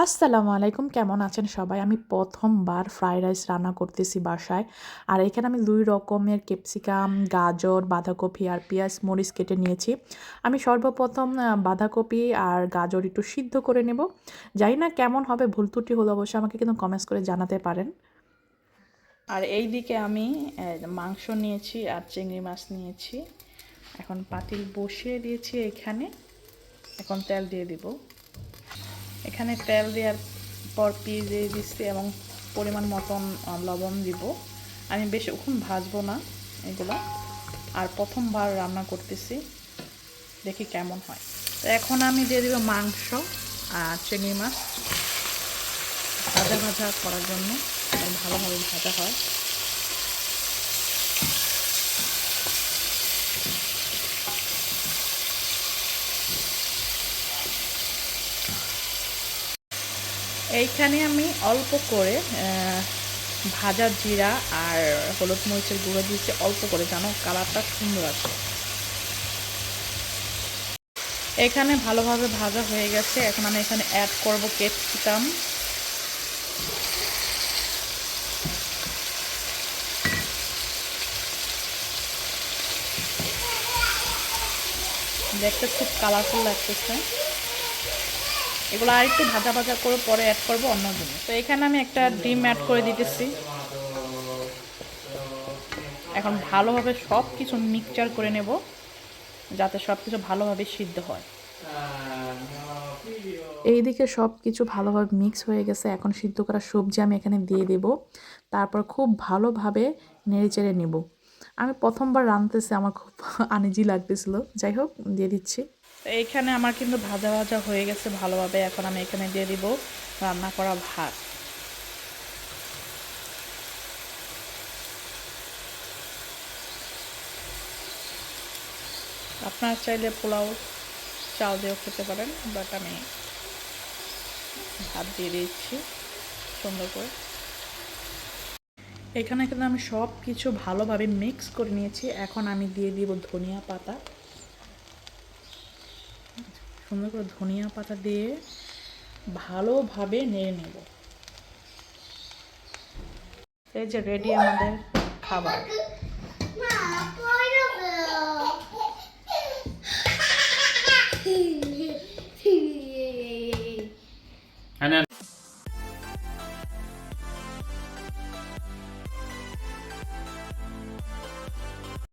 আসসালামু আলাইকুম, কেমন আছেন সবাই? আমি প্রথমবার ফ্রাইড রাইস রান্না করতেছি বাসায়। আর এখানে আমি ২ রকমের ক্যাপসিকাম, গাজর, বাঁধাকপি আর পেঁয়াজ, মরিচ কেটে নিয়েছি। আমি সর্বপ্রথম বাঁধাকপি আর গাজর একটু সিদ্ধ করে নেব। জানি না কেমন হবে, ভুল ত্রুটি হলে অবশ্যই আমাকে কিন্তু কমেন্টস করে জানাতে পারেন। আর এই দিকে আমি মাংস নিয়েছি আর চিংড়ি মাছ নিয়েছি। এখন পাতিল বসিয়ে দিয়েছি এখানে। এখন তেল দিয়ে দিব। এখানে তেল দেওয়ার পর পিস দিয়ে দিচ্ছি এবং পরিমাণ মতন লবণ দিব। আমি বেশিক্ষণ ভাজবো না এগুলো, আর প্রথমবার রান্না করতেছি, দেখি কেমন হয়। তো এখন আমি দিয়ে দিব মাংস আর চিংড়ি মাছ ভাজা ভাজা করার জন্য, ভালোভাবে ভাজা হয়। এইখানে আমি অল্প করে ভাজা জিরা আর হলুদ মরিচের গুঁড়ো দিয়েছি অল্প করে, যেন কালারটা সুন্দর আসে। এখানে ভালোভাবে ভাজা হয়ে গেছে। এখন আমি এখানে অ্যাড করব ক্যাপসিকাম। দেখতে খুব কালারফুল লাগতেছে। এগুলো আর একটু ভাজা ভাজা করে পরে অ্যাড করব অন্য জিনিস। তো এখানে আমি একটা ডিম অ্যাড করে দিতেছি। এখন ভালোভাবে সব কিছু মিক্সচার করে নেব, যাতে সব কিছু ভালোভাবে সিদ্ধ হয়। এইদিকে সব কিছু ভালোভাবে মিক্স হয়ে গেছে। এখন সিদ্ধ করা সবজি আমি এখানে দিয়ে দেব। তারপর খুব ভালোভাবে নেড়েচেড়ে নেব। আমি প্রথমবার রাঁধতেছি, আমার খুব আনইজি লাগতেছিল। যাই হোক, দিয়ে দিচ্ছি। এইখানে আমার কিন্তু ভাজা ভাজা হয়ে গেছে ভালোভাবে। এখন আমি এখানে দিয়ে দিব রান্না করা ভাত। আপনারা চাইলে পোলাও চাল দিয়েও খেতে পারেন, বাট আমি ভাত দিয়ে দিচ্ছি সুন্দর করে। এখানে কিন্তু আমি সব কিছু ভালোভাবে মিক্স করে নিয়েছি। এখন আমি দিয়ে দিব ধনিয়া পাতা। সুন্দর করে ধনিয়া পাতা দিয়ে ভালোভাবে নেড়ে নেব। এই যে রেডি আমাদের খাবার।